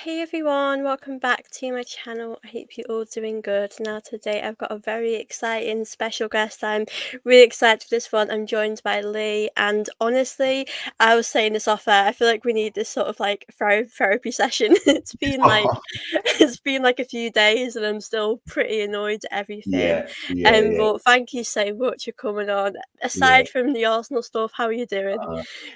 Hey everyone, welcome back to my channel. I hope you're all doing good. Now today I've got a very exciting special guest. I'm really excited for this one. I'm joined by Lee, and honestly, I was saying this off air, I feel like we need this sort of like therapy session. It's been like a few days and I'm still pretty annoyed at everything. Yeah, yeah, yeah, But thank you so much for coming on. yeah. Aside from the Arsenal stuff, how are you doing?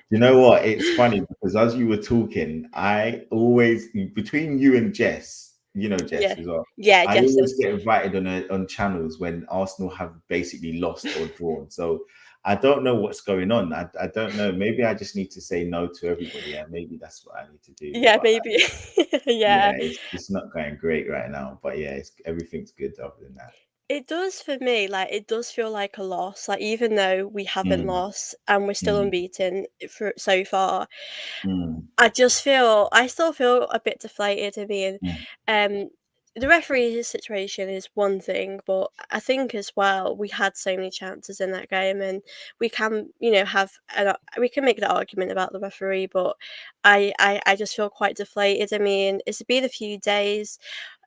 You know what? It's funny because as you were talking, I always between you and Jess, you know Yeah. Jess as well. Yeah, I always Jesse. get invited on channels when Arsenal have basically lost or drawn. So I don't know what's going on. I don't know. Maybe I just need to say no to everybody, and maybe that's what I need to do. Yeah, But maybe. Yeah. yeah, it's not going great right now. But yeah, everything's good other than that. It does for me, like, it does feel like a loss, like, even though we haven't Mm, lost and we're still mm, unbeaten for so far, mm, I still feel a bit deflated. I mean, mm, um, the referee situation is one thing, but I think as well, we had so many chances in that game, and we can, we can make the argument about the referee, but I just feel quite deflated. I mean, it's been a few days.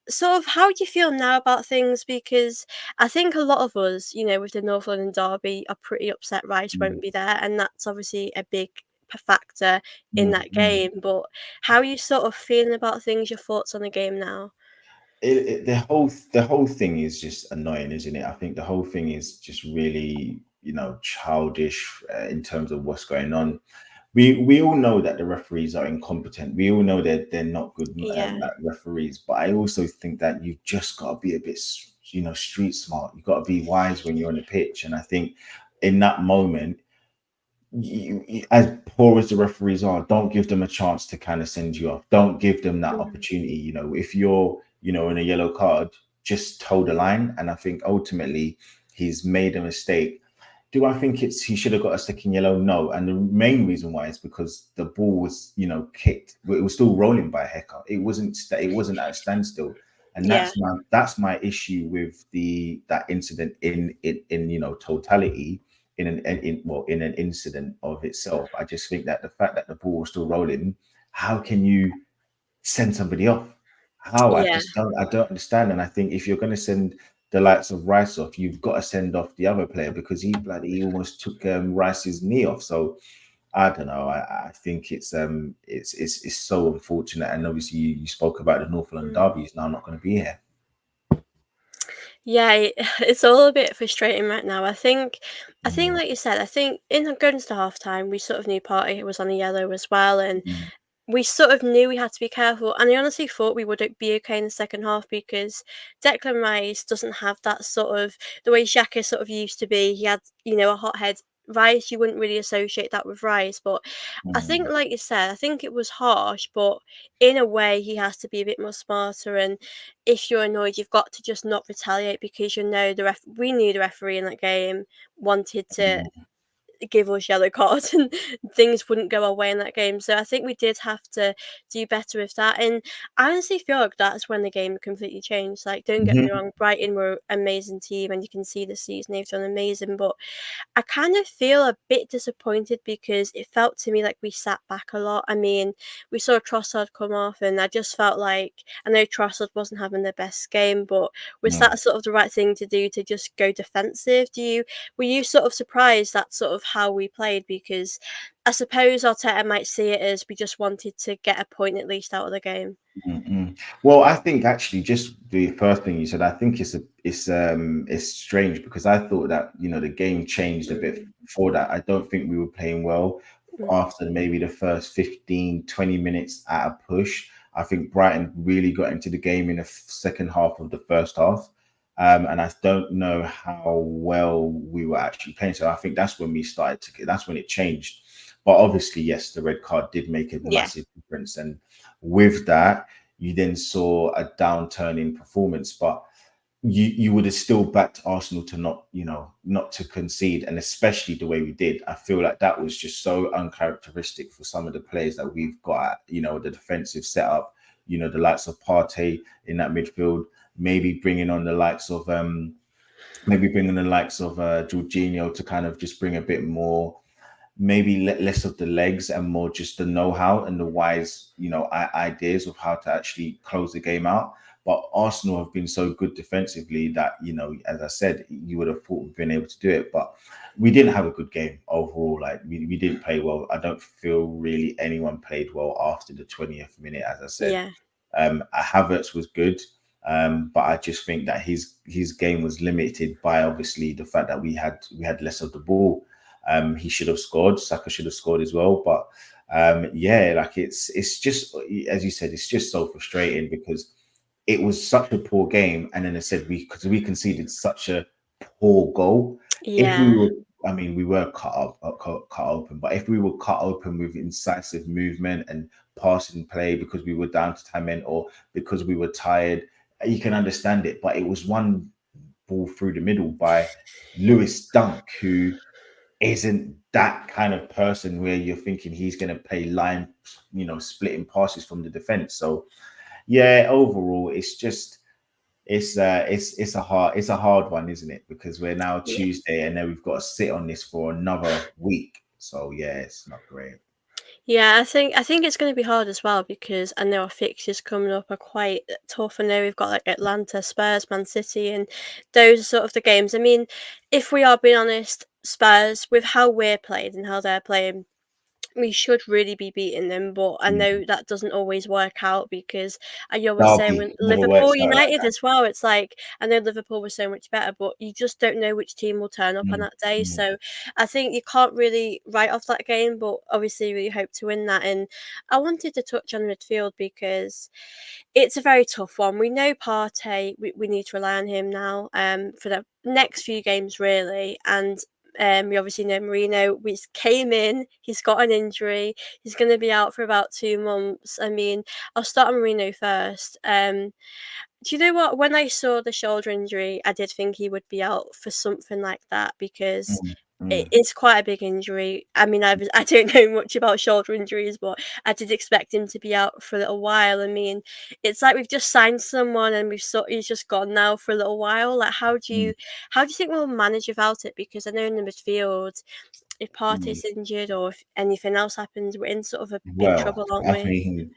Sort of, how do you feel now about things? Because I think a lot of us, with the North London derby, are pretty upset Rice mm, won't be there, and that's obviously a big factor in mm, that mm. game. But how are you sort of feeling about things? Your thoughts on the game now? The whole thing is just annoying, isn't it? I think the whole thing is just really, childish in terms of what's going on. We all know that the referees are incompetent. We all know that they're not good Yeah, like referees. But I also think that you've just got to be a bit, street smart. You've got to be wise when you're on the pitch. And I think in that moment, as poor as the referees are, don't give them a chance to kind of send you off. Don't give them that mhm, opportunity. If you're, in a yellow card, just toe the line. And I think ultimately he's made a mistake. Do I think he should have got a second yellow? No. And the main reason why is because the ball was, kicked. It was still rolling by Hecker. It wasn't at a standstill. And yeah, that's my issue with that incident in totality in an incident of itself. I just think that the fact that the ball was still rolling, how can you send somebody off? How? yeah. I don't understand. And I think if you're going to send the likes of Rice off, you've got to send off the other player because he almost took Rice's knee off. So I don't know. I think it's so unfortunate. And obviously you spoke about the Northland Mm. derby is now not going to be here. Yeah, it's all a bit frustrating right now. I think, Mm, like you said, I think in going into half time, we sort of knew Partey was on a yellow as well, and mm, we sort of knew we had to be careful, and I honestly thought we would be okay in the second half because Declan Rice doesn't have that sort of the way Xhaka sort of used to be. He had, a hothead. Rice, you wouldn't really associate that with Rice, but I think, mm, like you said, I think it was harsh, but in a way, he has to be a bit more smarter. And if you're annoyed, you've got to just not retaliate because we knew the referee in that game wanted to mm, give us yellow cards and things wouldn't go our way in that game. So I think we did have to do better with that. And I honestly feel like that's when the game completely changed. Like, don't get me mhm, wrong, Brighton were an amazing team and you can see this season they've done amazing. But I kind of feel a bit disappointed because it felt to me like we sat back a lot. I mean, we saw Trossard come off, and I just felt like I know Trossard wasn't having the best game, but was no. that sort of the right thing to do to just go defensive? Were you sort of surprised that's sort of how we played? Because I suppose Arteta might see it as we just wanted to get a point at least out of the game. Mm-mm. Well, I think actually just the first thing you said, I think it's strange because I thought that the game changed a bit Mm, before that. I don't think we were playing well mm, after maybe the first 15, 20 minutes at a push. I think Brighton really got into the game in the second half of the first half. And I don't know how well we were actually playing. So I think that's when it changed. But obviously, yes, the red card did make a yeah, massive difference. And with that, you then saw a downturn in performance, but you would have still backed Arsenal to not to concede, and especially the way we did. I feel like that was just so uncharacteristic for some of the players that we've got. The defensive setup. The likes of Partey in that midfield, maybe bringing on the likes of Jorginho to kind of just bring a bit more maybe less of the legs and more just the know-how and the wise, ideas of how to actually close the game out. But Arsenal have been so good defensively that, as I said, you would have thought we'd been able to do it. But we didn't have a good game overall. Like we didn't play well. I don't feel really anyone played well after the 20th minute, as I said. Yeah, Havertz was good, but I just think that his game was limited by obviously the fact that we had less of the ball. He should have scored. Saka should have scored as well. But yeah, like it's just, as you said, it's just so frustrating because it was such a poor game, and then I said we conceded such a poor goal. If we yeah, were, I mean, we were cut open, but if we were cut open with incisive movement and passing play because we were down to 10 men or because we were tired, you can understand it. But it was one ball through the middle by Lewis Dunk, who isn't that kind of person where you're thinking he's going to play line, splitting passes from the defense. So yeah, overall, it's just it's a hard one, isn't it? Because we're now yeah. Tuesday and then we've got to sit on this for another week. So yeah, it's not great. Yeah, I think it's going to be hard as well because I know our fixtures coming up are quite tough. I know we've got like Atlanta, Spurs, Man City, and those are sort of the games. I mean, if we are being honest, Spurs with how we're playing and how they're playing, we should really be beating them, but I Mm. know that doesn't always work out because I always say Derby when never Liverpool works out like United that. as well, it's like I know Liverpool was so much better, but you just don't know which team will turn up on Mm. that day. Mm. So I think you can't really write off that game, but obviously we hope to win that. And I wanted to touch on midfield because it's a very tough one. We know Partey, we need to rely on him now for the next few games really, and we obviously know Marino. We came in. He's got an injury. He's going to be out for about 2 months. I mean, I'll start on Marino first. Do you know what? When I saw the shoulder injury, I did think he would be out for something like that because Mm. it Mm. is quite a big injury. I mean, I don't know much about shoulder injuries, but I did expect him to be out for a little while. I mean, it's like we've just signed someone and he's just gone now for a little while. Like, Mm. how do you think we'll manage without it? Because I know in the midfield, if Mm. Partey's injured or if anything else happens, we're in sort of a big Well, trouble, aren't I we? mean,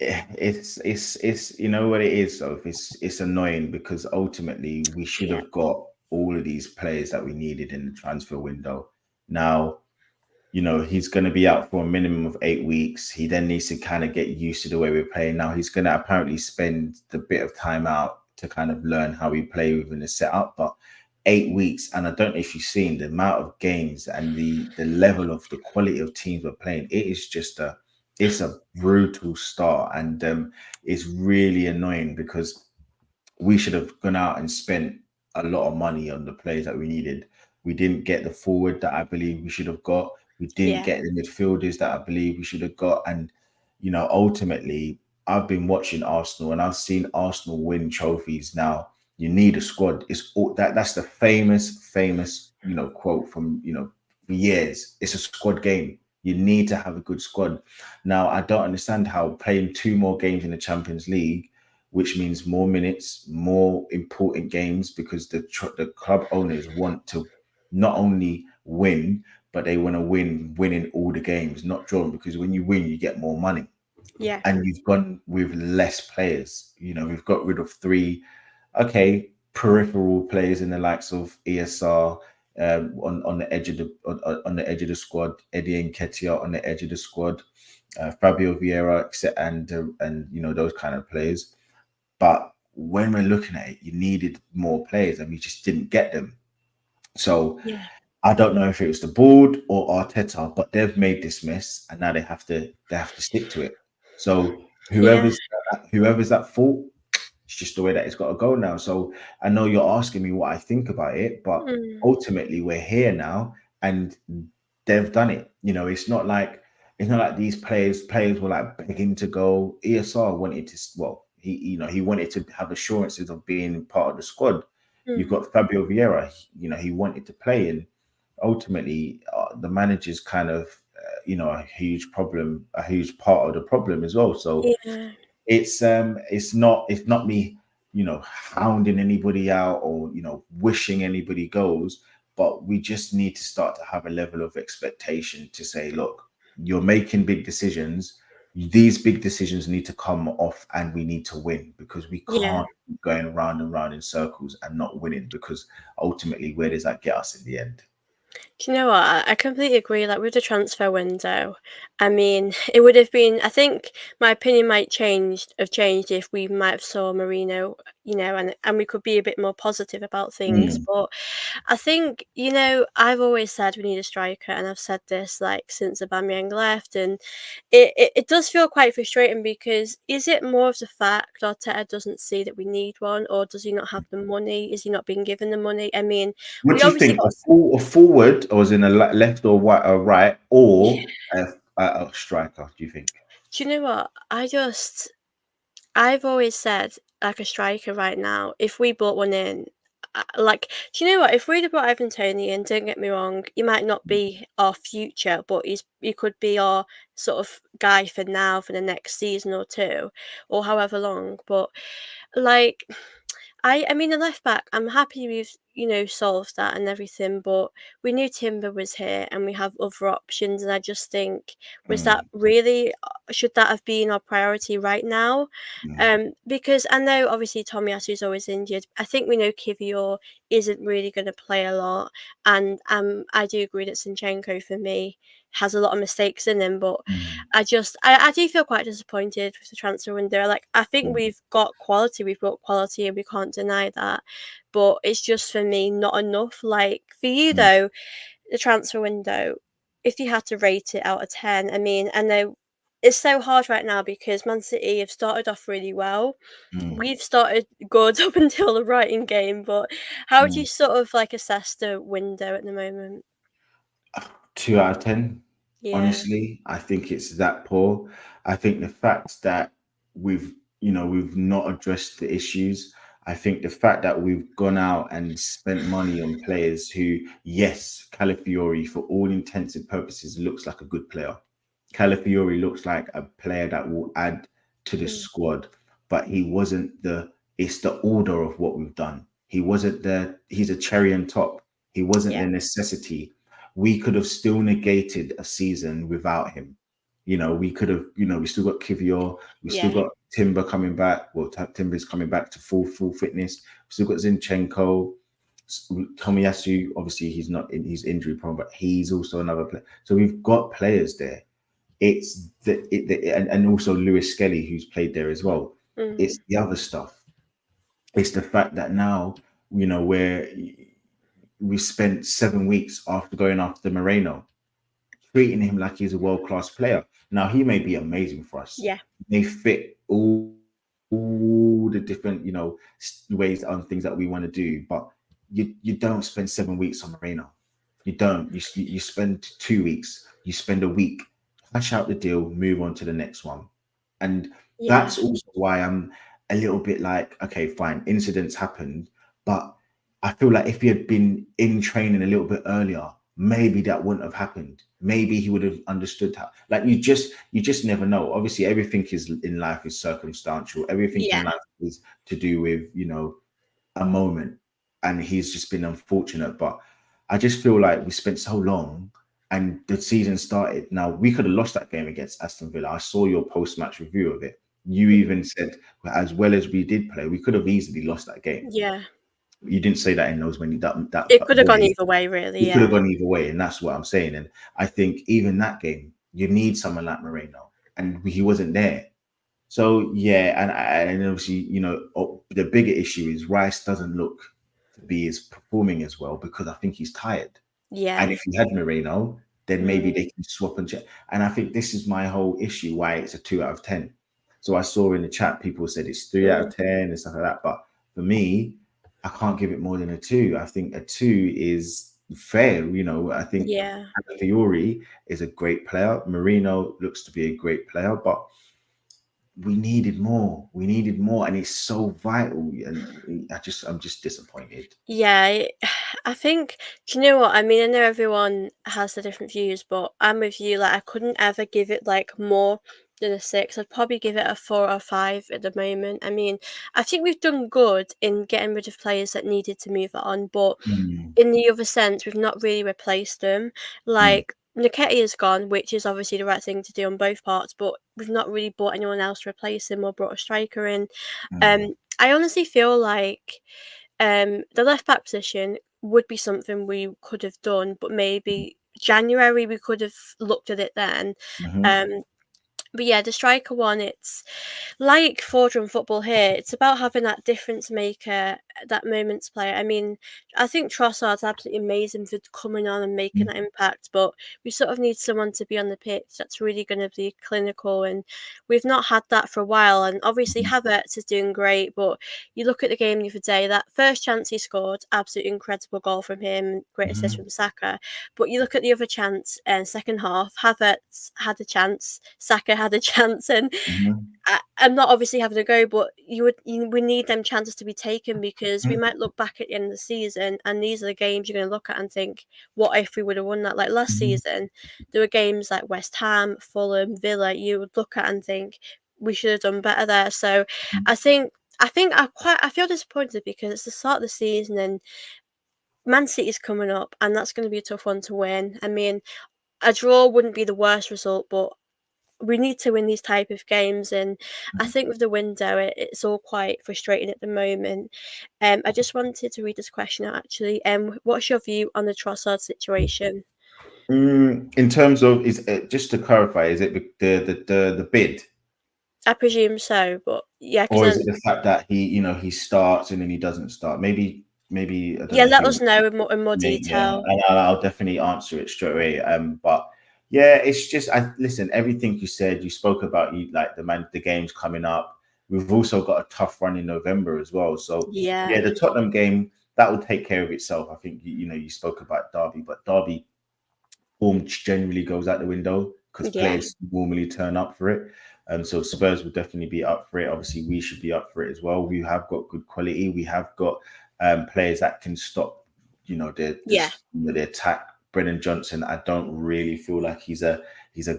it's you know what it is, though. It's annoying because ultimately we should Yeah, have got all of these players that we needed in the transfer window. Now, he's going to be out for a minimum of 8 weeks. He then needs to kind of get used to the way we're playing. Now, he's going to apparently spend the bit of time out to kind of learn how we play within the setup. But 8 weeks, and I don't know if you've seen the amount of games and the level of the quality of teams we're playing. It's a brutal start, and it's really annoying because we should have gone out and spent a lot of money on the players that we needed. We didn't get the forward that I believe we should have got. We didn't yeah, get the midfielders that I believe we should have got. And, ultimately, I've been watching Arsenal and I've seen Arsenal win trophies. Now, you need a squad. It's all that's the famous, quote from, for years. It's a squad game. You need to have a good squad. Now, I don't understand how playing two more games in the Champions League, which means more minutes, more important games, because the club owners want to not only win, but they want to winning all the games, not drawing, because when you win, you get more money. yeah, And you've gone with less players. We've got rid of three, okay, peripheral players in the likes of ESR, on the edge of the edge of the squad, Eddie Nketiah on the edge of the squad, Fabio Vieira, and those kind of players. But when we're looking at it, you needed more players and we just didn't get them. So yeah, I don't know if it was the board or Arteta, but they've made this mess and now they have to stick to it. So yeah. whoever's at fault, it's just the way that it's got to go now. So I know you're asking me what I think about it, but Mm, ultimately we're here now and they've done it. It's not like these players were like begging to go. ESR wanted to, well, he wanted to have assurances of being part of the squad. You've mm, got Fabio Vieira, he wanted to play, and ultimately the manager's kind of a huge problem, a huge part of the problem as well. So yeah, it's not me hounding anybody out or wishing anybody goes, but we just need to start to have a level of expectation to say, look, you're making big decisions. These big decisions need to come off, and we need to win, because we Yeah. can't keep going round and round in circles and not winning, because ultimately, where does that get us in the end? Do you know what? I completely agree. Like with the transfer window, I mean, it would have been. I think my opinion might have changed if we might have saw Marino, and we could be a bit more positive about things. Mm, But I think I've always said we need a striker, and I've said this like since Aubameyang left, and it does feel quite frustrating because is it more of the fact Arteta doesn't see that we need one, or does he not have the money? Is he not being given the money? I mean, what we do you obviously think? got. A forward, or as in a left or right, or a striker? Do you think? Do you know what? I've always said like a striker right now. If we brought one in, like, do you know what? If we'd have brought Ivan Toney in, don't get me wrong, he might not be our future, but he could be our sort of guy for now for the next season or two, or however long. But like, I mean, the left back, I'm happy we've, solved that and everything, but we knew Timber was here and we have other options. And I just think, was that Mm, really, should that have been our priority right now? mm, Because I know obviously Tomiyasu's always injured. I think we know Kivior isn't really going to play a lot. And I do agree that Sinchenko for me has a lot of mistakes in him, but mm, I do feel quite disappointed with the transfer window. Like I think mm, we've got quality, we've got quality, and we can't deny that. But it's just for me not enough. Like for you mm, though, the transfer window, if you had to rate it out of 10, I mean, I know it's so hard right now because Man City have started off really well. mm, We've started good up until the writing game, but how do you mm. sort of like assess the window at the moment? 2 out of 10. Yeah. Honestly, I think it's that poor. I think the fact that we've, we've not addressed the issues. I think the fact that we've gone out and spent money on players who, yes, Calafiori, for all intents and purposes, looks like a good player. Calafiori looks like a player that will add to the Mm. squad, but he wasn't it's the order of what we've done. He wasn't he's a cherry on top. He wasn't Yeah. the necessity. We could have still negated a season without him. We could have, we still got Kivior, we still Yeah. got Timber coming back. Well, Timber's coming back to full fitness. We still got Zinchenko, Tomiyasu. Obviously, he's injury prone, but he's also another player. So we've got players there. It's and also Lewis Skelly, who's played there as well. It's Mm. the other stuff. It's the fact that now, where we spent 7 weeks after going after Moreno, treating him like he's a world class player. Now he may be amazing for us. Yeah. He may fit all the different, ways on things that we want to do, but you don't spend 7 weeks on Moreno. You don't. You spend 2 weeks. You spend a week, hash out the deal, move on to the next one, and Yeah. that's also why I'm a little bit like, okay, fine, incidents happened, but I feel like if he had been in training a little bit earlier, maybe that wouldn't have happened. Maybe he would have understood how. Like you just never know. Obviously, everything is in life is circumstantial. Everything in Yeah. life is to do with a moment, and he's just been unfortunate. But I just feel like we spent so long, and the season started. Now we could have lost that game against Aston Villa. I saw your post-match review of it. You Mhm. even said, as well as we did play, we could have easily lost that game. Yeah. You didn't say that in those when that It could have gone way. either way, really, It could have yeah. gone either way, and that's what I'm saying. And I think even that game, you need someone like Moreno, and he wasn't there. So yeah, and obviously, the bigger issue is Rice doesn't look to be as performing as well because I think he's tired. And Yeah. if you had Moreno, then maybe Mm. they can swap and check. And I think this is my whole issue why it's a 2 out of 10. So I saw in the chat people said it's three out Mm. of ten and stuff like that. But for me, I can't give it more than a two. I think a two is fair. I think Yeah. Fiore is a great player. Marino looks to be a great player, but we needed more. We needed more, and it's so vital. And I'm just disappointed. Yeah, I think do you know what? I mean, I know everyone has their different views, but I'm with you, like, I couldn't ever give it, like, more than a 6. I'd probably give it a 4 or 5 at the moment. I mean, I think we've done good in getting rid of players that needed to move on, but Mm, in the other sense, we've not really replaced them. mm, Like, Nketiah's gone, which is obviously the right thing to do on both parts, but we've not really bought anyone else to replace him or brought a striker in. mm, I honestly feel like the left back position would be something we could have done, but maybe January we could have looked at it then. mhm, Um, but yeah, the striker one, it's like Fordham football here. It's about having that difference maker, that moments player. I mean, I think Trossard's absolutely amazing for coming on and making mhm, that impact, but we sort of need someone to be on the pitch that's really going to be clinical, and we've not had that for a while. And obviously, mhm, Havertz is doing great, but you look at the game the other day, that first chance he scored, absolutely incredible goal from him, great assist mhm, from Saka. But you look at the other chance, second half, Havertz had a chance, Saka had a chance, and mhm, I'm not obviously having a go, but we need them chances to be taken because we mhm, might look back at the end of the season and these are the games you're going to look at and think, what if we would have won that? Like last mhm, season, there were games like West Ham, Fulham, Villa. You would look at and think we should have done better there. So mhm. I think I feel disappointed because it's the start of the season and Man City's coming up and that's going to be a tough one to win. I mean, a draw wouldn't be the worst result, but we need to win these type of games, and I think with the window, it's all quite frustrating at the moment. I just wanted to read this question out actually. What's your view on the Trossard situation? In terms of, is just to clarify, is it the bid, I presume so, but yeah, or is because it the fact that he starts and then he doesn't start? Maybe I don't yeah, know if let you. us know in more Yeah, detail. and I'll definitely answer it straight away. But yeah, it's just I listen. Everything you said, you spoke about you like the games coming up. We've also got a tough run in November as well. So yeah, Yeah, the Tottenham game that will take care of itself. I think you spoke about Derby, but Derby form generally goes out the window because yeah, players normally turn up for it. So Spurs will definitely be up for it. Obviously, we should be up for it as well. We have got good quality. We have got players that can stop, yeah, the attack. Brennan Johnson, I don't really feel like he's a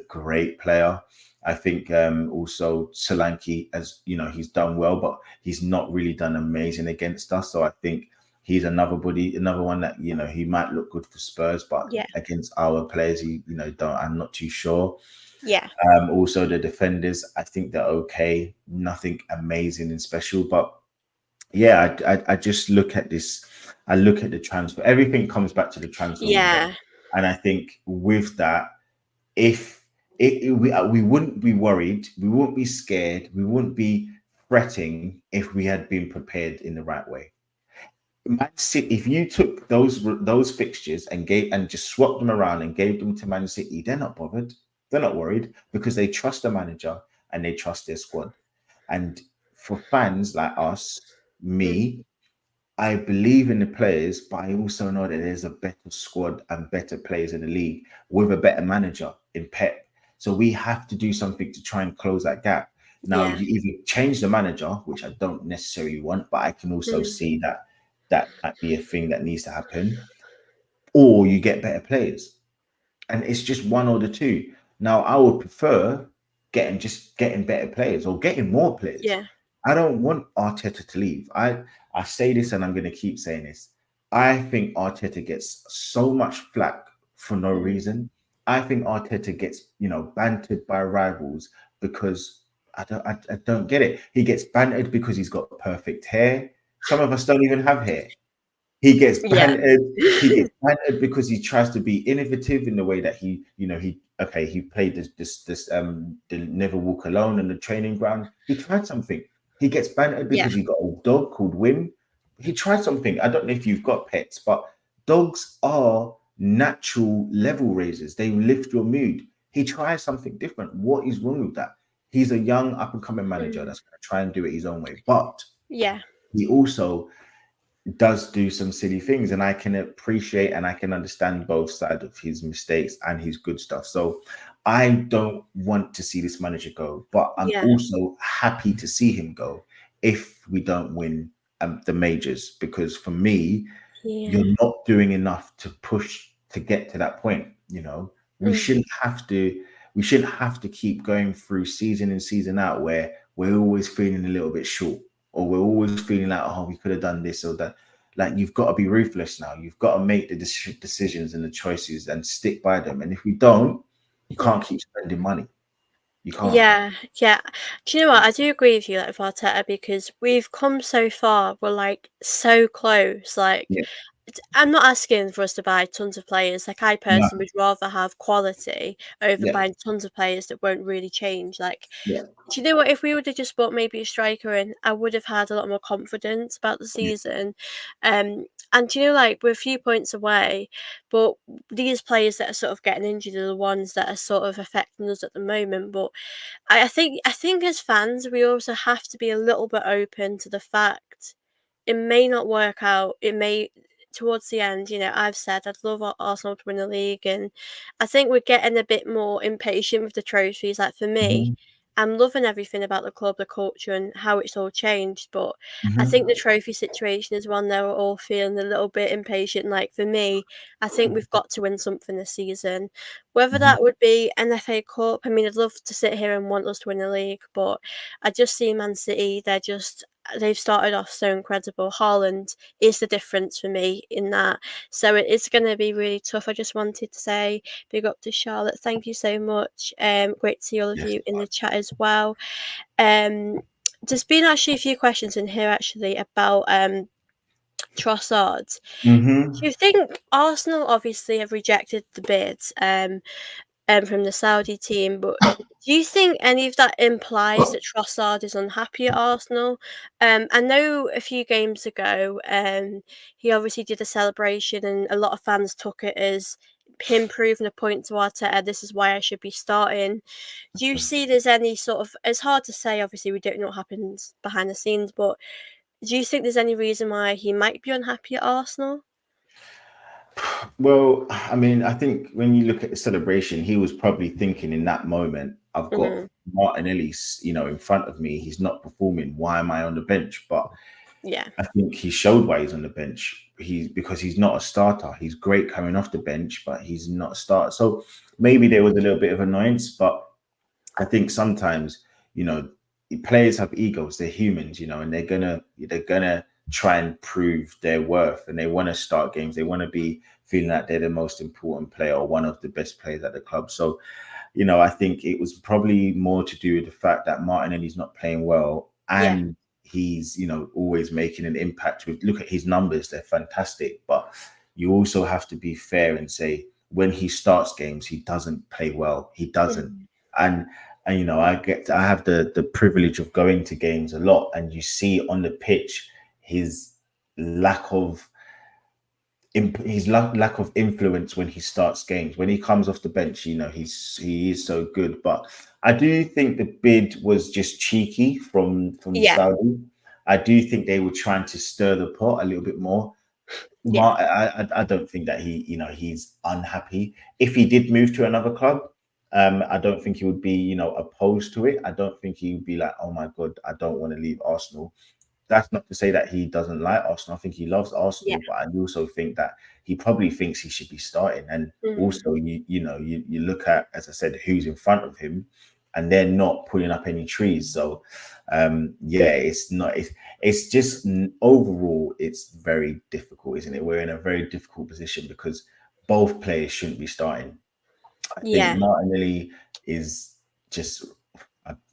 great player. I think also Solanke, as he's done well, but he's not really done amazing against us. So I think he's another one that he might look good for Spurs, but yeah, against our players, don't. I'm not too sure. yeah, Also the defenders, I think they're okay, nothing amazing and special, but yeah, I just look at this. I look at the transfer. Everything comes back to the transfer window, yeah, and I think with that, if we wouldn't be worried, we wouldn't be scared, we wouldn't be fretting if we had been prepared in the right way. Man City, if you took those fixtures and gave and just swapped them around and gave them to Man City, they're not bothered. They're not worried because they trust the manager and they trust their squad. And for fans like us, mm, me, I believe in the players, but I also know that there's a better squad and better players in the league with a better manager in Pep. So we have to do something to try and close that gap. Now, yeah, you either change the manager, which I don't necessarily want, but I can also mm, see that that might be a thing that needs to happen, or you get better players. And it's just one or the two. Now, I would prefer getting better players or getting more players. yeah, I don't want Arteta to leave. I say this and I'm going to keep saying this. I think Arteta gets so much flack for no mm, reason. I think Arteta gets bantered by rivals because I don't get it. He gets bantered because he's got perfect hair. Some of us don't even have hair. He gets yeah, bantered. He gets bantered because he tries to be innovative in the way that he played this the Never Walk Alone in the training ground. He tried something. He gets bantered yeah, because he got a dog called Wim. He tried something. I don't know if you've got pets, but dogs are natural level raisers. They lift your mood. He tries something different. What is wrong with that? He's a young up and coming manager mm, that's going to try and do it his own way, but yeah, he also does do some silly things, and I can appreciate and I can understand both sides of his mistakes and his good stuff. So I don't want to see this manager go, but I'm yeah, also happy to see him go if we don't win the majors, because for me, yeah, you're not doing enough to push to get to that point. We mm, shouldn't have to. we shouldn't have to keep going through season in season out where we're always feeling a little bit short, or we're always feeling like, oh, we could have done this or that. Like, you've got to be ruthless now. You've got to make the decisions and the choices and stick by them. And if we don't, you can't Mm. keep spending money. You can't. Yeah, yeah. Do you know what? I do agree with you, like with Arteta, because we've come so far. We're like so close. Like, Yeah. I'm not asking for us to buy tons of players. Like, I No. personally would rather have quality over Yeah. buying tons of players that won't really change. Like, Yeah. do you know what? If we would have just bought maybe a striker in, I would have had a lot more confidence about the Yeah. season. And do you know, like we're a few points away, but these players that are sort of getting injured are the ones that are sort of affecting us at the moment. But I think as fans, we also have to be a little bit open to the fact it may not work out. It may towards the end, I've said I'd love Arsenal to win the league, and I think we're getting a bit more impatient with the trophies. Like for me, Hmm. I'm loving everything about the club, the culture, and how it's all changed. But I think the Hmm. trophy situation is one that we're all feeling a little bit impatient. Like for me, I think we've got to win something this season. Whether Hmm. that would be an FA Cup, I mean, I'd love to sit here and want us to win the league, but I just see Man City, they've started off so incredible. Haaland is the difference for me in that. So it's going to be really tough. I just wanted to say big up to Charlotte. Thank you so much. Great to see all of Yes. you in the chat as well. Um, there's been actually a few questions in here actually about Trossard. Hmm. Do you think Arsenal obviously have rejected the bid? From the Saudi team. But do you think any of that implies that Trossard is unhappy at Arsenal? I know a few games ago, he obviously did a celebration, and a lot of fans took it as him proving a point to Arteta. This is why I should be starting. Do you see there's any sort of? It's hard to say. Obviously, we don't know what happens behind the scenes, but do you think there's any reason why he might be unhappy at Arsenal? Well, I mean, I think when you look at the celebration, he was probably thinking in that moment, I've got Mm, Martinelli, in front of me. He's not performing. Why am I on the bench? But yeah, I think he showed why he's on the bench. Because he's not a starter. He's great coming off the bench, but he's not a starter. So maybe there was a little bit of annoyance, but I think sometimes, you know, players have egos. They're humans, and they're gonna try and prove their worth, and they want to start games. They want to be feeling like they're the most important player or one of the best players at the club. So, I think it was probably more to do with the fact that Martinelli's not playing well, yeah, and he's, always making an impact. With look at his numbers, they're fantastic. But you also have to be fair and say when he starts games, he doesn't play well. He doesn't. mm, And I have the privilege of going to games a lot, and you see on the pitch his lack of lack of influence when he starts games. When he comes off the bench, he is so good. But I do think the bid was just cheeky from yeah, Saudi. I do think they were trying to stir the pot a little bit more. yeah, I don't think that he's unhappy. If he did move to another club, I don't think he would be opposed to it. I don't think he would be like, oh my god, I don't want to leave Arsenal. That's not to say that he doesn't like Arsenal. I think he loves yeah. Arsenal, but I also think that he probably thinks he should be starting. And Mm. also, you look at, as I said, who's in front of him, and they're not pulling up any trees. So, yeah, it's not. It's just overall, it's very difficult, isn't it? We're in a very difficult position because both players shouldn't be starting. I think Yeah. Martinelli is just.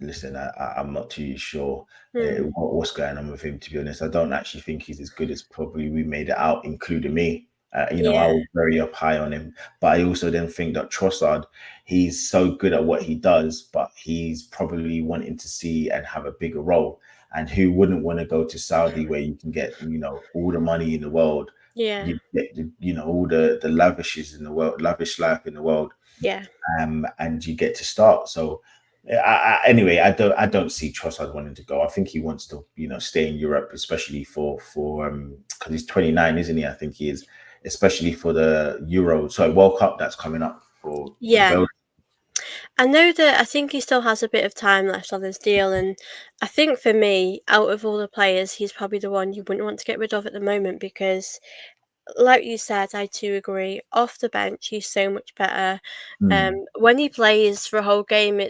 Listen, I'm not too sure Mm. what's going on with him. To be honest, I don't actually think he's as good as probably we made it out, including me. I Yeah. was very up high on him, but I also then think that Trossard, he's so good at what he does, but he's probably wanting to see and have a bigger role. And who wouldn't want to go to Saudi where you can get, all the money in the world, Yeah. you get, all the lavishes in the world, lavish life in the world, Yeah. and you get to start. So anyway, I don't see Trossard wanting to go. I think he wants to stay in Europe, especially for because he's 29, isn't he? I think he is, especially for the World Cup that's coming up for Yeah. Belgium. I know that I think he still has a bit of time left on his deal, and I think for me, out of all the players, he's probably the one you wouldn't want to get rid of at the moment because like you said, I do agree. Off the bench, he's so much better. Mm, When he plays for a whole game,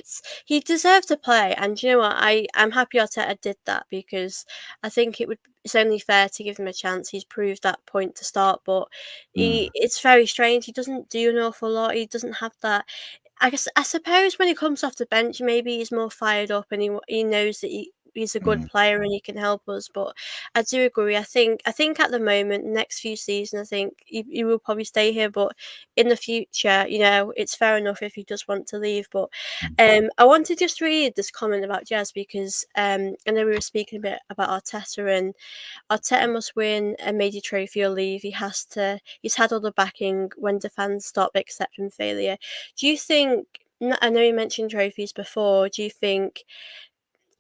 he deserved to play. And you know what? I'm happy Arteta did that because I think it's only fair to give him a chance. He's proved that point to start, but mm, it's very strange. He doesn't do an awful lot. He doesn't have that. I suppose when he comes off the bench, maybe he's more fired up and he knows that he's a good mm, player and he can help us. But I do agree. I think at the moment, next few seasons, I think he will probably stay here. But in the future, it's fair enough if he does want to leave. But mm. I want to just read this comment about Jazz because I know we were speaking a bit about Arteta, and Arteta must win a major trophy or leave. He's had all the backing when the fans stop accepting failure. Do you think? I know you mentioned trophies before. Do you think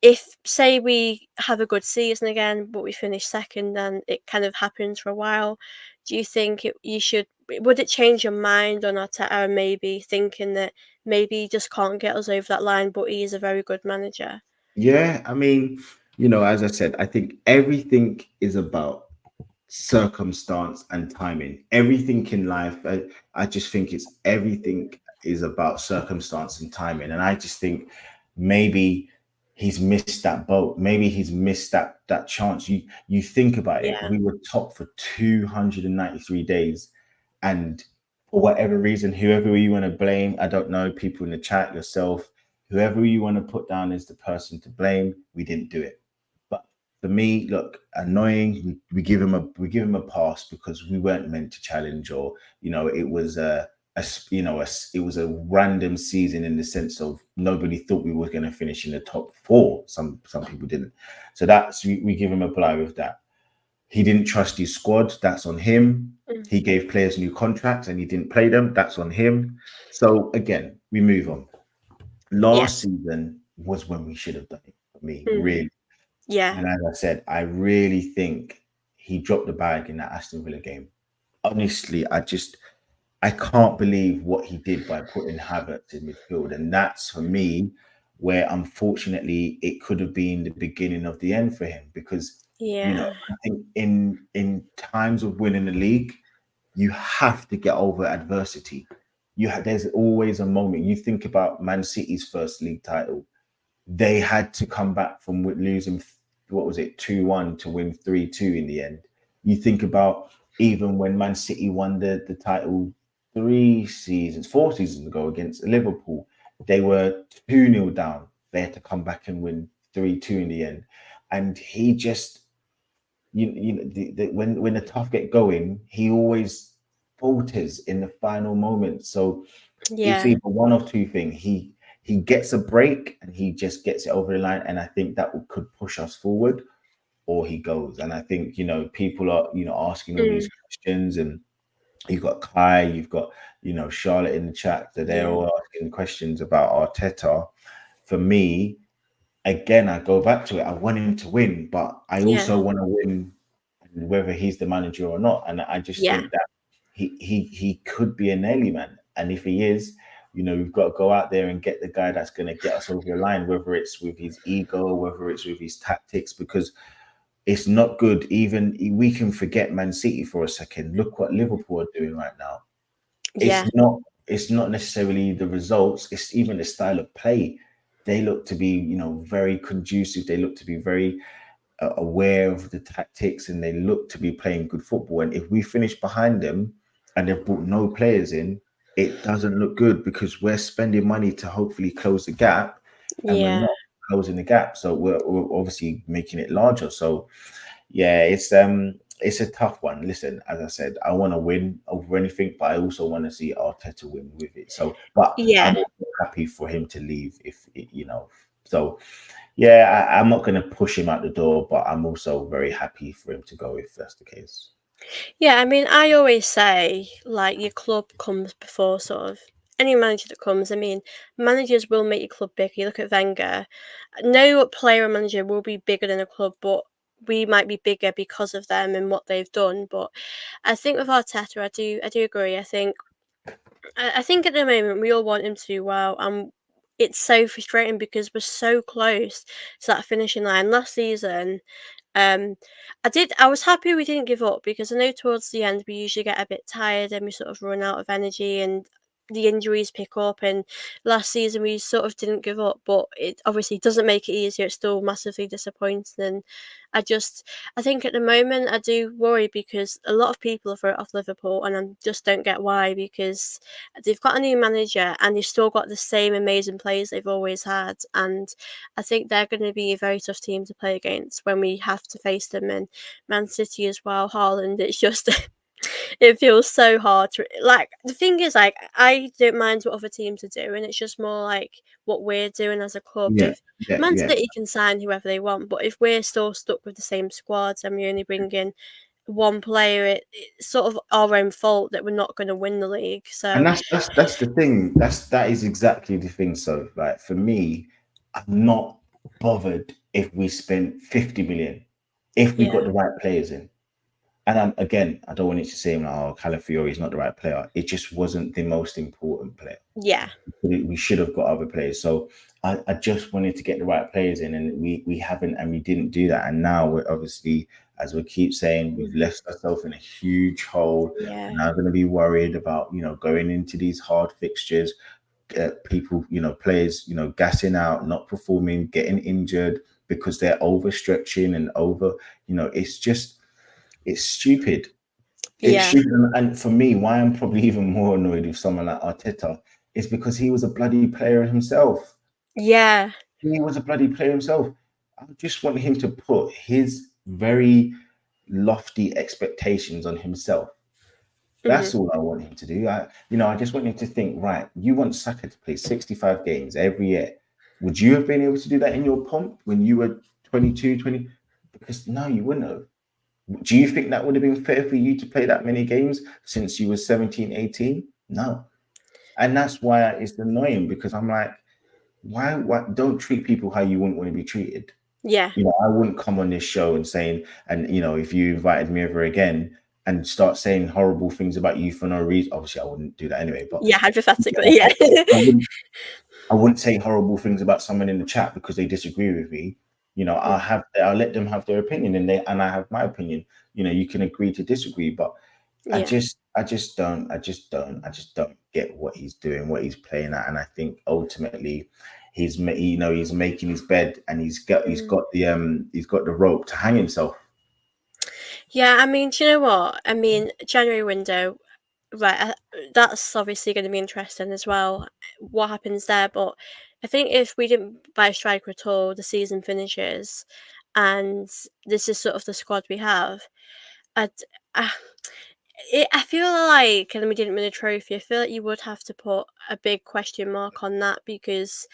if, say, we have a good season again, but we finish second, and it kind of happens for a while, do you think would it change your mind on Arteta, maybe thinking that maybe he just can't get us over that line, but he is a very good manager? Yeah, I mean, as I said, I think everything is about circumstance and timing. Everything in life, I just think it's everything is about circumstance and timing. And I just think maybe he's missed that boat. Maybe he's missed that chance. You think about it. Yeah, We were top for 293 days, and for whatever reason, whoever you want to blame, I don't know, people in the chat, yourself, whoever you want to put down as the person to blame, we didn't do it. But for me, look, annoying. We give him a pass because we weren't meant to challenge, or it was it was a random season in the sense of nobody thought we were going to finish in the top four. Some people didn't, so we give him a blow with that. He didn't trust his squad. That's on him. mm, He gave players new contracts and he didn't play them. That's on him. So again, we move on. yeah, Last season was when we should have done it for me, mm, really. yeah, And as I said, I really think he dropped the bag in that Aston Villa game. Honestly, I can't believe what he did by putting Havertz in midfield. And that's for me where unfortunately it could have been the beginning of the end for him because yeah, I think in times of winning the league, you have to get over adversity. There's always a moment. You think about Man City's first league title, they had to come back from losing, what was it, 2-1 to win 3-2 in the end. You think about even when Man City won the title 4 seasons ago against Liverpool, they were 2-0 down. They had to come back and win 3-2 in the end. And he just, when the tough get going, he always falters in the final moment. So it's yeah, either one of two things. He gets a break and he just gets it over the line, and I think that could push us forward, or he goes. And I think people are asking all mm, these questions, and you've got Kai, you've got Charlotte in the chat, that they're yeah, all asking questions about Arteta. For me, again, I go back to it. I want him to win, but I yeah, also want to win whether he's the manager or not. And I just yeah, think that he could be an early man. And if he is, we've got to go out there and get the guy that's going to get us over the line, whether it's with his ego, whether it's with his tactics, because it's not good. Even we can forget Man City for a second. Look what Liverpool are doing right now. It's yeah, not it's not necessarily the results, it's even the style of play. They look to be, very conducive. They look to be very aware of the tactics, and they look to be playing good football. And if we finish behind them and they've brought no players in, it doesn't look good because we're spending money to hopefully close the gap, and we're yeah. not closing the gap. So we're obviously making it larger. So yeah, it's a tough one. Listen, as I said, I want to win over anything, but I also want to see Arteta win with it. So, but I'm Yeah. also happy for him to leave if So yeah, I'm not going to push him out the door, but I'm also very happy for him to go if that's the case. Yeah, I mean, I always say, like, your club comes before sort of any manager that comes. I mean, managers will make your club bigger. You look at Wenger. No player or manager will be bigger than a club, but we might be bigger because of them and what they've done. But I think with Arteta, I do agree. I think at the moment we all want him to do well, and it's so frustrating because we're so close to that finishing line. Last season, Um, I was happy we didn't give up because I know towards the end we usually get a bit tired and we sort of run out of energy and the injuries pick up. And last season we sort of didn't give up, but it obviously doesn't make it easier. It's still massively disappointing. And I just, I think at the moment I do worry because a lot of people have wrote off Liverpool, and I just don't get why, because they've got a new manager and they've still got the same amazing players they've always had. And I think they're going to be a very tough team to play against when we have to face them. And Man City as well, Haaland, it's just it feels so hard to, like, the thing is, like, I don't mind what other teams are doing. It's just more like what we're doing as a club. Yeah, If yeah, Man yeah. City can sign whoever they want, but if we're still stuck with the same squads and we only bring in one player, it's sort of our own fault that we're not going to win the league. And So that's the thing. That is exactly the thing. So, like for me, I'm not bothered if we spent 50 million, if we got yeah, the right players in. And again, I don't want it to seem like, oh, Calafiori is not the right player. It just wasn't the most important player. yeah, We should have got other players. So I just wanted to get the right players in, and we haven't, and we didn't do that. And now we're obviously, as we keep saying, we've mhm, left ourselves in a huge hole. yeah, We're now going to be worried about going into these hard fixtures, people, players, gassing out, not performing, getting injured because they're overstretching and over. It's just it's stupid. It's yeah, stupid. And for me, why I'm probably even more annoyed with someone like Arteta is because he was a bloody player himself. yeah, He was a bloody player himself. I just want him to put his very lofty expectations on himself. mhm, That's all I want him to do. I just want him to think, right, you want Saka to play 65 games every year. Would you have been able to do that in your pomp when you were 22, 20? Because no, you wouldn't have. Do you think that would have been fair for you to play that many games since you were 17, 18? No. And that's why it's annoying, because I'm like, why don't treat people how you wouldn't want to be treated? yeah, I wouldn't come on this show and saying, and if you invited me over again and start saying horrible things about you for no reason. Obviously, I wouldn't do that anyway, but yeah, I, hypothetically, yeah. I wouldn't I wouldn't say horrible things about someone in the chat because they disagree with me. I'll let them have their opinion, and I have my opinion. You can agree to disagree, but Yeah. I just don't get what he's doing, what he's playing at, and I think ultimately he's making his bed, and Mm. he's got the rope to hang himself. Yeah, I mean, do you know what? I mean, January window, right, that's obviously going to be interesting as well, what happens there. But I think if we didn't buy a striker at all, the season finishes, and this is sort of the squad we have. I'd, I, I feel like, and we didn't win a trophy, I feel like you would have to put a big question mark on that because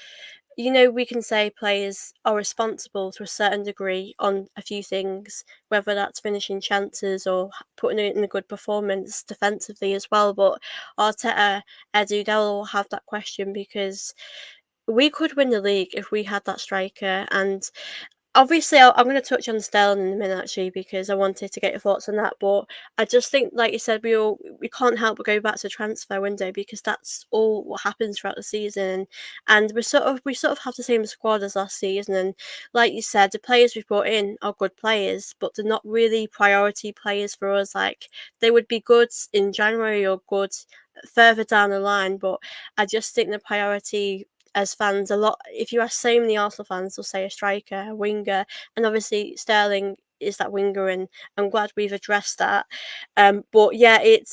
we can say players are responsible to a certain degree on a few things, whether that's finishing chances or putting it in a good performance defensively as well. But Arteta, Edu, they'll all have that question because we could win the league if we had that striker. And obviously, I'm going to touch on Sterling in a minute actually because I wanted to get your thoughts on that. But I just think, like you said, we can't help but go back to the transfer window because that's all what happens throughout the season, and we sort of have the same squad as last season. And like you said, the players we've brought in are good players, but they're not really priority players for us. Like they would be good in January or good further down the line, but I just think the priority as fans, a lot, if you ask so many Arsenal fans, they'll say a striker, a winger, and obviously Sterling is that winger, and I'm glad we've addressed that. But yeah, it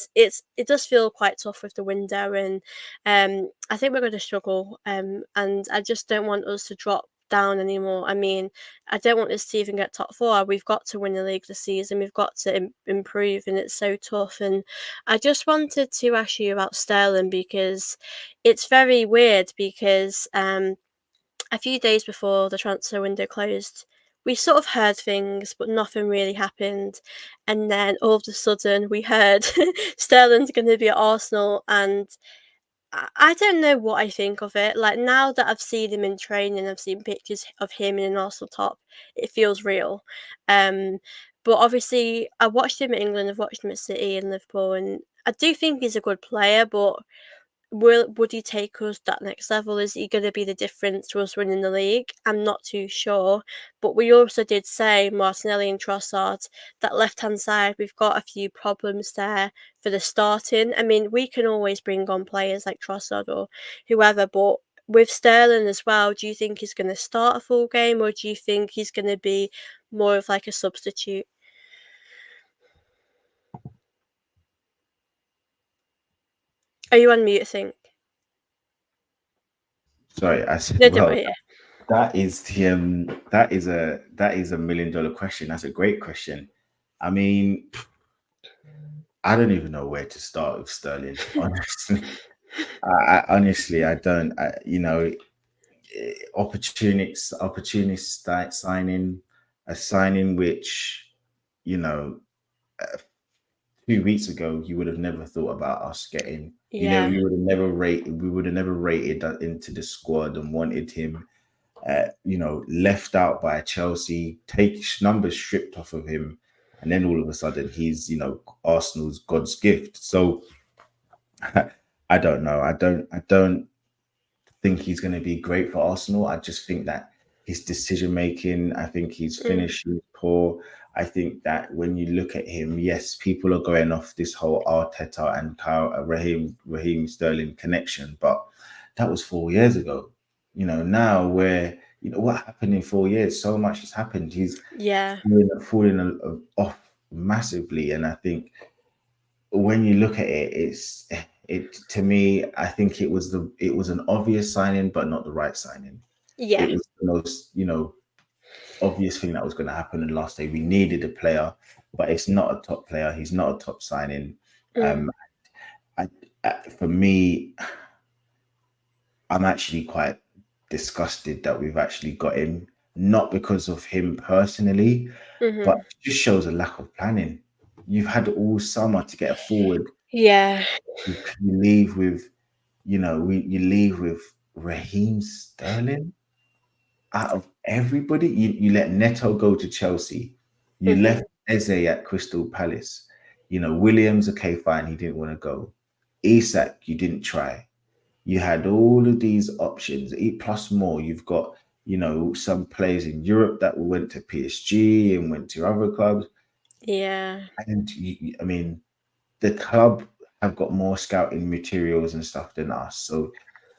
does feel quite tough with the window, and I think we're going to struggle. And I just don't want us to drop down anymore. I mean, I don't want us to even get top four. We've got to win the league this season. We've got to improve, and it's so tough. And I just wanted to ask you about Sterling because it's very weird because a few days before the transfer window closed, we sort of heard things, but nothing really happened. And then all of a sudden, we heard Sterling's going to be at Arsenal, and I don't know what I think of it. Like now that I've seen him in training, I've seen pictures of him in an Arsenal top. It feels real. Um, but obviously, I watched him at England. I've watched him at City and Liverpool, and I do think he's a good player, but would he take us that next level? Is he going to be the difference to us winning the league? I'm not too sure. But we also did say Martinelli and Trossard, that left hand side, we've got a few problems there for the starting. I mean, we can always bring on players like Trossard or whoever, but with Sterling as well, do you think he's going to start a full game, or do you think he's going to be more of like a substitute? Are you on mute, I think? Sorry, I said, No, don't well, worry. Yeah. that is a $1 million question. That's a great question. I mean, I don't even know where to start with Sterling. Honestly, I don't. Opportunist signing, a signing which, you know, 2 weeks ago you would have never thought about us getting. Yeah. We would have never rated that into the squad and wanted him. Left out by Chelsea, take numbers stripped off of him, and then all of a sudden he's Arsenal's God's gift. So I don't know. I don't think he's going to be great for Arsenal. I just think that his decision making, I think his Mm, finishing is poor. I think that when you look at him, yes, people are going off this whole Arteta and Raheem Sterling connection, but that was 4 years ago. Now where what happened in 4 years? So much has happened. He's yeah. falling off massively, and I think when you look at it, it to me, I think it was an obvious signing, but not the right signing. Yeah. It was the most, obvious thing that was going to happen. And last day, we needed a player, but it's not a top player. He's not a top signing. Mm, Um, I, for me, I'm actually quite disgusted that we've actually got him, not because of him personally, but mhm. it just shows a lack of planning. You've had all summer to get a forward. Yeah. You leave with, you leave with Raheem Sterling out of everybody. You let Neto go to Chelsea. You left Mhm. Eze at Crystal Palace. Williams, okay, fine, he didn't want to go. Isak, you didn't try. You had all of these options, plus more. You've got, some players in Europe that went to PSG and went to other clubs. Yeah. And I mean, the club have got more scouting materials and stuff than us. So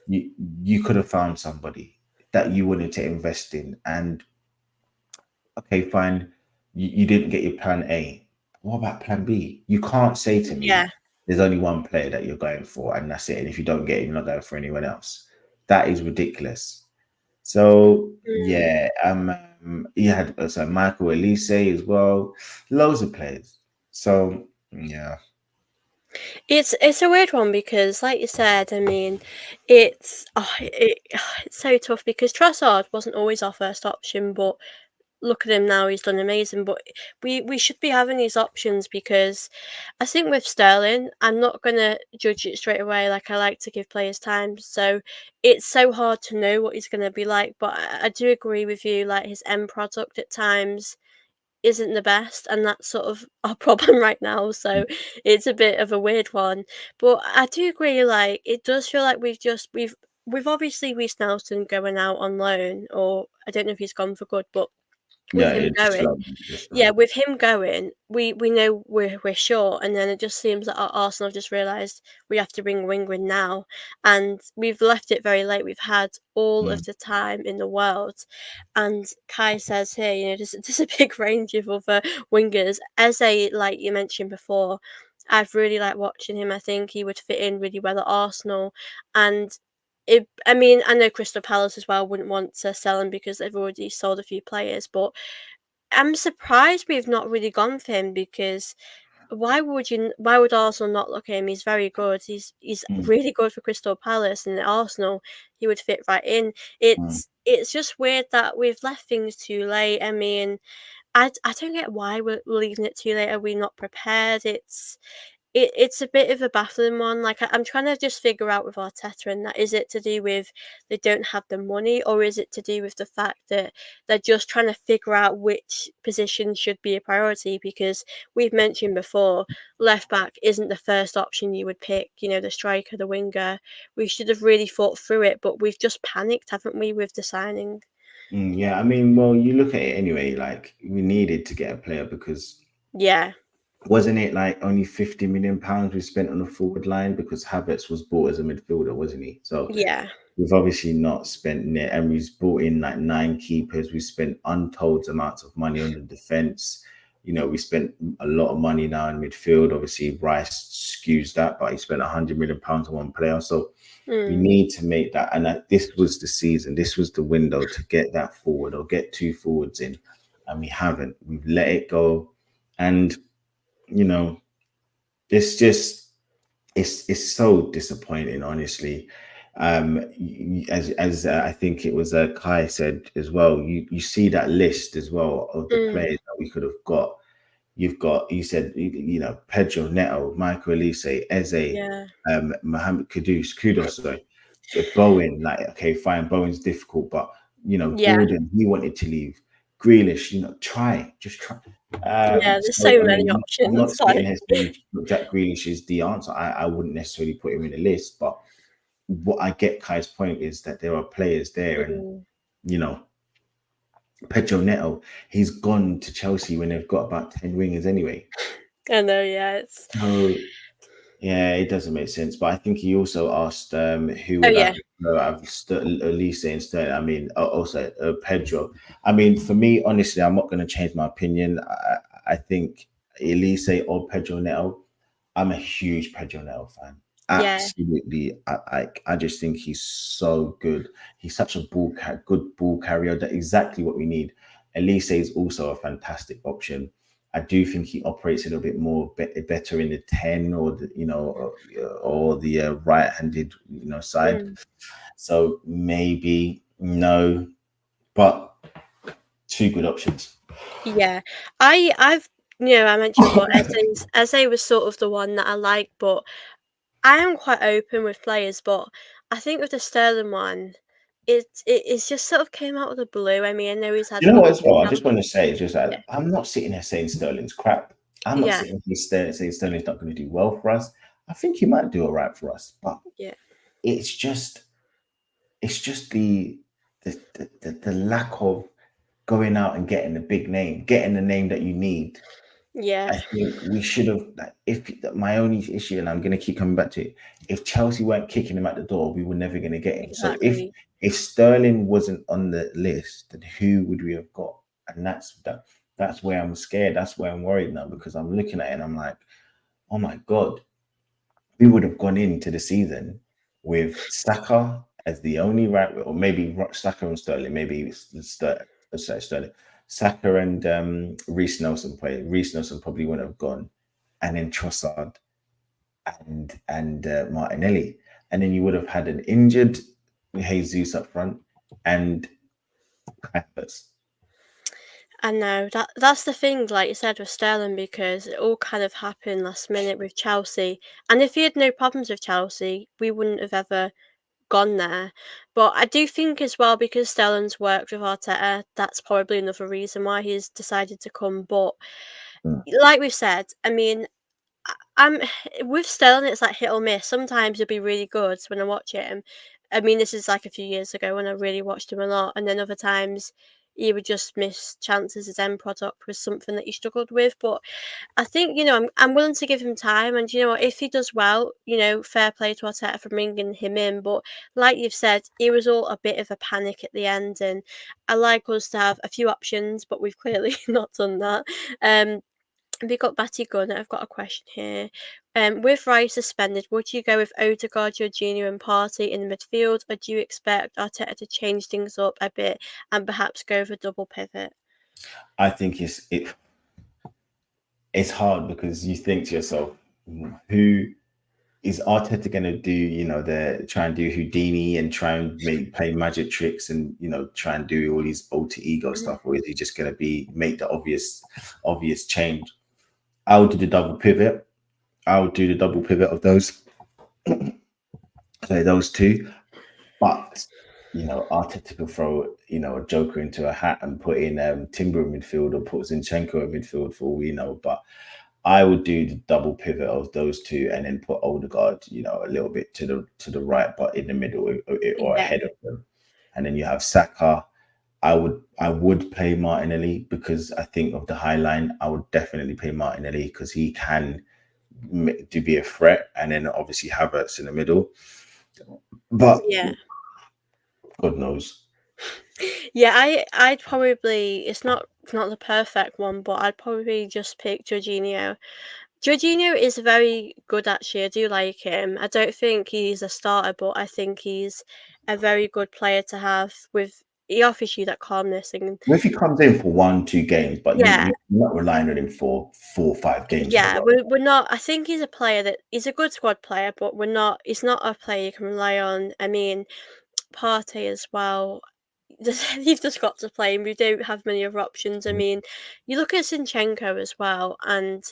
you you could have found somebody that you wanted to invest in. And okay, fine, you didn't get your plan A. What about plan B? You can't say to me Yeah. there's only one player that you're going for and that's it. And if you don't get him, you're not going for anyone else. That is ridiculous. So Mm. yeah, you had so Michael Elise as well, loads of players. So yeah. It's a weird one because, like you said, I mean, it's so tough because Trossard wasn't always our first option, but look at him now, he's done amazing. But we should be having these options because I think with Sterling, I'm not gonna judge it straight away. Like I like to give players time, so it's so hard to know what he's gonna be like. But I do agree with you. Like his end product at times isn't the best, and that's sort of our problem right now. So it's a bit of a weird one. But I do agree. Like it does feel like we've obviously Reece Nelson going out on loan, or I don't know if he's gone for good, but with Yeah, him it's going, slow. It's slow. yeah, with him going, we know we're short, and then it just seems that our Arsenal have just realised we have to bring a winger in now, and we've left it very late. We've had all of Mm, the time in the world, and Kai says here, there's a big range of other wingers. Eze, like you mentioned before, I've really liked watching him. I think he would fit in really well at Arsenal, and. I mean, I know Crystal Palace as well wouldn't want to sell him because they've already sold a few players, but I'm surprised we've not really gone for him because why would Arsenal not look at him? He's very good. He's mm, really good for Crystal Palace, and at Arsenal he would fit right in. mm. It's just weird that we've left things too late. I mean, I don't get why we're leaving it too late. Are we not prepared? It's a bit of a baffling one. Like I'm trying to just figure out with Arteta and that, is it to do with they don't have the money, or is it to do with the fact that they're just trying to figure out which position should be a priority? Because we've mentioned before, left back isn't the first option you would pick. You know, the striker, the winger. We should have really thought through it, but we've just panicked, haven't we, with the signing? Yeah, I mean, well, you look at it anyway. Like we needed to get a player because Yeah, wasn't it like only £50 million we spent on the forward line because Havertz was bought as a midfielder, wasn't he? So yeah, we've obviously not spent near, and we've brought in like 9 keepers. We spent untold amounts of money on the defense. You know, we spent a lot of money now in midfield. Obviously, Rice skews that, but he spent £100 million on one player. So we mm, need to make that. And this was the season, this was the window to get that forward or get 2 forwards in. And we haven't. We've let it go. And, you know, it's just it's so disappointing, honestly. As I think it was Kai said as well, you see that list as well of the mm, players that we could have got. You've got, you said, you know, Pedro Neto, Michael Elise, Eze, yeah, Mohamed Kudos, sorry, Bowen. Like, okay, fine, Bowen's difficult, but you know, yeah, Gordon, he wanted to leave. Grealish, you know, just try. yeah. There's so So I many mean, I'm not options. sitting Like, here saying Jack Grealish is the answer. I wouldn't necessarily put him in the list, but what I get Kai's point is that there are players there, and mm, you know, Pedro Neto, he's gone to Chelsea when they've got about 10 wingers anyway. I know. Yeah, it's. So yeah, it doesn't make sense. But I think he also asked who Oh would I yeah, prefer out of Elise instead. I mean, also Pedro. I mean, for me, honestly, I'm not going to change my opinion. I think Elise or Pedro Neto. I'm a huge Pedro Neto fan. yeah, Absolutely, I just think he's so good. He's such a good ball carrier. That exactly what we need. Elise is also a fantastic option. I do think he operates a little bit more better in the 10 or the, you know, or the right-handed, you know, side. mm, So maybe no, but 2 good options. yeah. I've I mentioned before, Eze was sort of the one that I like, but I am quite open with players. But I think with the Sterling one, it's just sort of came out of the blue. I mean, I know he's had You know what, really as good well? I chance. just want to say, it's just Yeah, that I'm not sitting here saying Sterling's crap. I'm not yeah, sitting here saying Sterling's not going to do well for us. I think he might do all right for us, but yeah, it's just the lack of going out and getting the big name, getting the name that you need. yeah, I think we should have. Like, if my only issue, and I'm going to keep coming back to it, if Chelsea weren't kicking him at the door, we were never going to get him. So exactly. if Sterling wasn't on the list, then who would we have got? And that's where I'm scared. That's where I'm worried now because I'm looking at it and I'm like, oh my god, we would have gone into the season with Saka as the only right, or maybe Saka and Sterling, maybe Sterling, Saka and Reece Nelson play. Reece Nelson probably wouldn't have gone, and then Trossard and Martinelli, and then you would have had an injured Jesus up front and Havertz. I know that's the thing, like you said with Sterling, because it all kind of happened last minute with Chelsea. And if he had no problems with Chelsea, we wouldn't have ever gone there. But I do think as well, because Sterling's worked with Arteta, that's probably another reason why he's decided to come. But Mm. like we've said, I mean, I'm with Sterling, it's like hit or miss. Sometimes he'll be really good when I watch him. I mean, this is like a few years ago when I really watched him a lot, and then other times he would just miss chances. His end product was something that he struggled with. But I think I'm willing to give him time, and you know what, if he does well, fair play to Arteta for bringing him in. But like you've said, it was all a bit of a panic at the end, and I like us to have a few options, but we've clearly not done that. We got Batty Gunner. I've got a question here. With Rice suspended, would you go with Odegaard, Jorginho, and Partey in the midfield, or do you expect Arteta to change things up a bit and perhaps go for double pivot? I think it's hard because you think to yourself, who is Arteta going to do, you know, the try and do Houdini and try and play magic tricks and, you know, try and do all these alter ego Mm, stuff, or is he just going to make the obvious change? I'll do the double pivot. I would do the double pivot of those. So those two. But Arteta could throw a joker into a hat and put in Timber in midfield or put Zinchenko in midfield for all we know. But I would do the double pivot of those two and then put Odegaard, a little bit to the right, but in the middle or Yeah, ahead of them. And then you have Saka. I would play Martinelli because I think of the high line. I would definitely play Martinelli because he can to be a threat, and then obviously Havertz in the middle. But yeah. God knows. Yeah, I'd probably it's not the perfect one, but I'd probably just pick Jorginho. Jorginho is very good actually. I do like him. I don't think he's a starter, but I think he's a very good player to have with he offers you that calmness and Well, if he comes in for 1, 2 games, but yeah, you're not relying on him for 4, 5 games in a yeah, row. we're not I think he's a player that he's a good squad player, but he's not a player you can rely on. I mean, Partey as well. You've just got to play him. We don't have many other options. I mean, you look at Zinchenko as well, and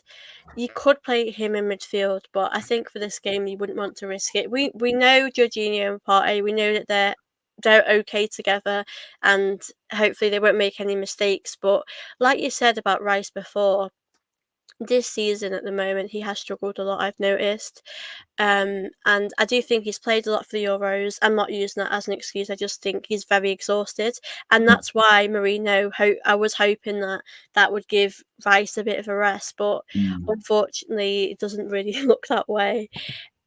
you could play him in midfield, but I think for this game you wouldn't want to risk it. We know Jorginho and Partey. We know that they're okay together, and hopefully they won't make any mistakes. But like you said about Rice before, this season at the moment he has struggled a lot. I've noticed. And I do think he's played a lot for the Euros. I'm not using that as an excuse. I just think he's very exhausted, and that's why Mourinho. I was hoping that that would give Rice a bit of a rest, but Mm. unfortunately, it doesn't really look that way.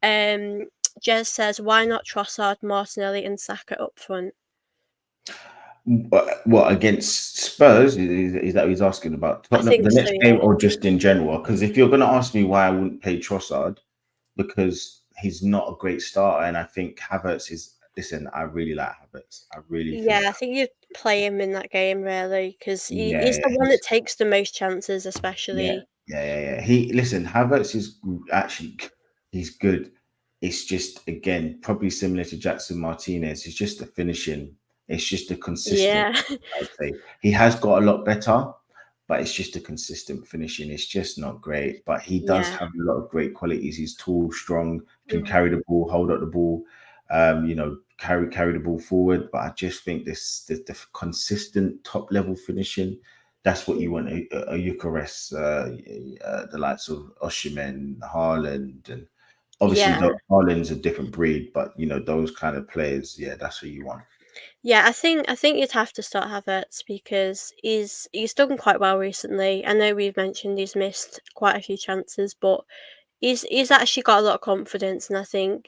Um, Jez says, "Why not Trossard, Martinelli, and Saka up front?" But what against Spurs is that what he's asking about I Tottenham think the so. next game Yeah, or just in general? Because if you're going to ask me why I wouldn't play Trossard, because he's not a great starter, and I think Havertz is. Listen, I really like Havertz. I really think, yeah. I think you'd play him in that game really because he's yeah, the one that takes the most chances, yeah, especially. yeah. He listen, Havertz is actually he's good. It's just again probably similar to Jackson Martinez. It's just the finishing. It's just the consistent. Yeah, I'd say he has got a lot better, but it's just a consistent finishing. It's just not great. But he does yeah. have a lot of great qualities. He's tall, strong, can Mm. carry the ball, hold up the ball, carry the ball forward. But I just think the consistent top level finishing, that's what you want a Eucharist, the likes of Osimhen, Haaland, and obviously Yeah. the Haaland's a different breed, but those kind of players, yeah, that's what you want. Yeah, I think you'd have to start Havertz because he's done quite well recently. I know we've mentioned he's missed quite a few chances, but he's actually got a lot of confidence, and I think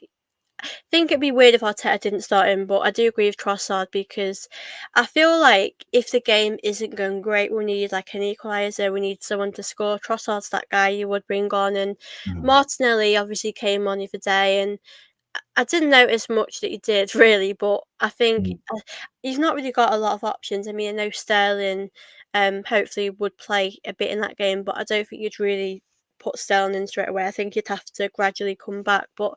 it'd be weird if Arteta didn't start him, but I do agree with Trossard because I feel like if the game isn't going great, we need like an equaliser, we need someone to score. Trossard's that guy you would bring on, and Mm, Martinelli obviously came on the other day, and I didn't notice much that he did really, but I think mm, he's not really got a lot of options. I mean, I know Sterling, hopefully would play a bit in that game, but I don't think you'd really put Sterling in straight away. I think you'd have to gradually come back. But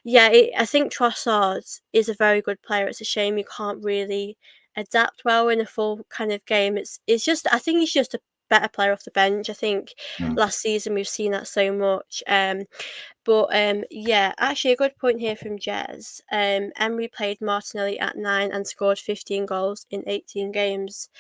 yeah, I think Trossard is a very good player. It's a shame you can't really adapt well in a full kind of game. It's just I think he's just a better player off the bench. I think mm. last season we've seen that so much. But yeah, actually a good point here from Jez. Emery played Martinelli at 9 and scored 15 goals in 18 games.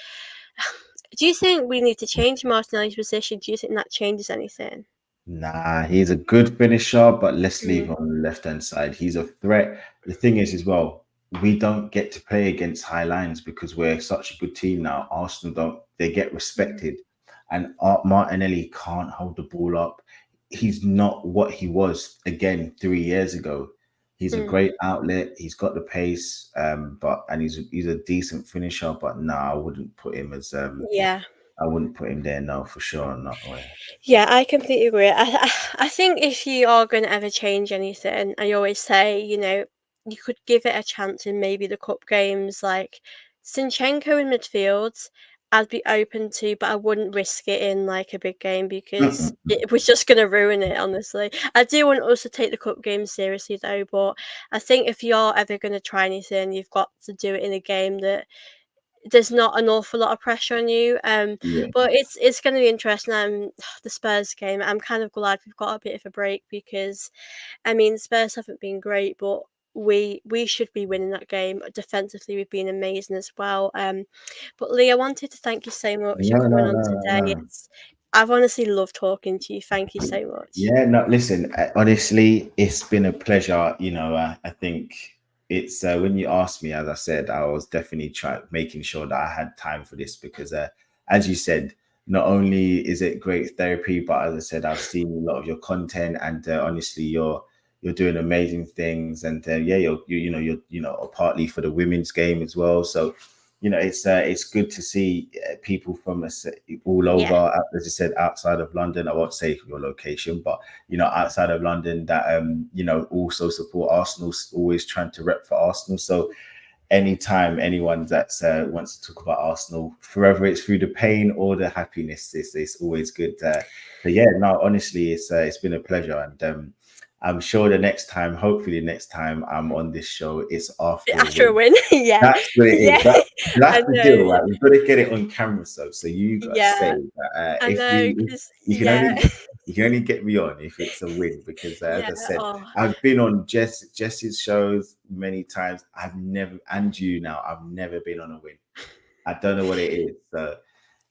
Do you think we need to change Martinelli's position? Do you think that changes anything? Nah, he's a good finisher, but let's leave Mm, him on the left hand side. He's a threat. The thing is, as well, we don't get to play against high lines because we're such a good team now. Arsenal don't, they get mm, respected. And Martinelli can't hold the ball up. He's not what he was again 3 years ago. He's a mm. great outlet. He's got the pace, and he's a decent finisher. But no, Yeah. I wouldn't put him there. No, for sure, not way. Yeah, I completely agree. I think if you are going to ever change anything, I always say, you could give it a chance in maybe the cup games, like Sinchenko in midfield. I'd be open to, but I wouldn't risk it in like a big game because Mm-mm. it was just going to ruin it. Honestly, I do want us to take the cup games seriously though. But I think if you're ever going to try anything, you've got to do it in a game that there's not an awful lot of pressure on you. Yeah. But it's going to be interesting. The Spurs game. I'm kind of glad we've got a bit of a break because, I mean, Spurs haven't been great, but we should be winning that game. Defensively, we've been amazing as well. But Lee, I wanted to thank you so much for No, coming no, on no, today. no. I've honestly loved talking to you. Thank you so much. Yeah, no, listen, honestly, it's been a pleasure. I think it's when you asked me, as I said, I was definitely trying making sure that I had time for this because, as you said, not only is it great therapy, but as I said, I've seen a lot of your content, and honestly, you're doing amazing things, and yeah, you're partly for the women's game as well. So it's good to see people from us all over, Yeah. as I said, outside of London. I won't say your location, but outside of London that also support Arsenal, always trying to rep for Arsenal. So anytime anyone that wants to talk about Arsenal, forever it's through the pain or the happiness, it's always good. So yeah, no, honestly, it's been a pleasure, and I'm sure hopefully the next time I'm on this show, it's after a After a win. win, yeah, That's what it is. yeah. That's I the deal, know, right? We've got to get it on camera, so you got to say yeah, that I if know, we because you can yeah, only get me on if it's a win, because as yeah. I said, Oh, I've been on Jess's shows many times. I've never been on a win. I don't know what it is. So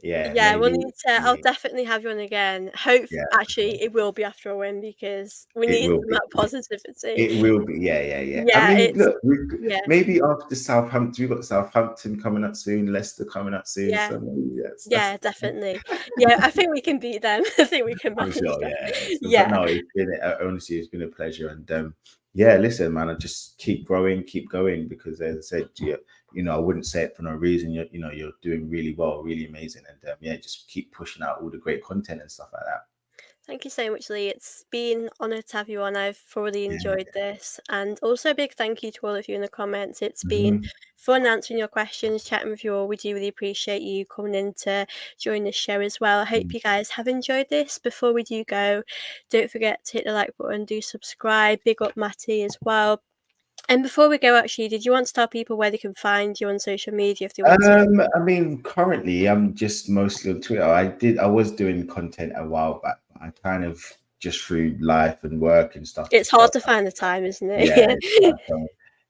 yeah, yeah. We'll maybe need to. I'll yeah, definitely have you on again. Hope yeah, actually it will be after a win because we it need will some be. of that positivity. It will be, yeah, yeah, yeah. I Yeah, mean, it's look, yeah, maybe after Southampton, we've got Southampton coming up soon, Leicester coming up soon. yeah. So maybe that's Yeah, definitely. Yeah, I think we can beat them. I think we can I'm manage sure, that. yeah. But Yeah, no, it's been honestly, it's been a pleasure, and yeah, listen, man, I just keep growing, keep going, because as I said, I wouldn't say it for no reason. You're doing really well, really amazing, and yeah, just keep pushing out all the great content and stuff like that. thank you so much, Lee. It's been an honour to have you on. I've thoroughly Yeah. enjoyed this. And also a big thank you to all of you in the comments. It's been Mhm. fun answering your questions, chatting with you all. We do really appreciate you coming in to join the show as well. I hope you guys have enjoyed this. Before we do go, don't forget to hit the like button, do subscribe, big up Matty as well. And before we go, actually, did you want to tell people where they can find you on social media if they want to? I mean, currently I'm just mostly on Twitter. I was doing content a while back, but I kind of just through life and work and stuff It's just don't. hard to find the time, isn't it? Yeah,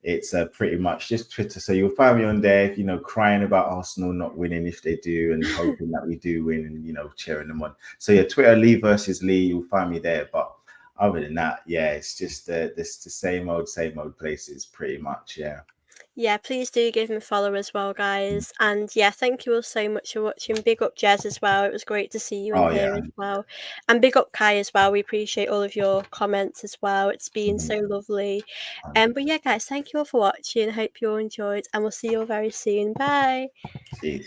it's pretty much just Twitter. So you'll find me on there, crying about Arsenal not winning if they do, and hoping that we do win, and cheering them on. So yeah, Twitter, Lee versus Lee. You'll find me there. But other than that, yeah, it's just the same old places, pretty much. Yeah. Yeah, please do give him a follow as well, guys. And yeah, thank you all so much for watching. Big up Jez as well. It was great to see you in Oh here yeah. as well. And big up Kai as well. We appreciate all of your comments as well. It's been so lovely. But yeah, guys, thank you all for watching. I hope you all enjoyed, and we'll see you all very soon. Bye. Jeez.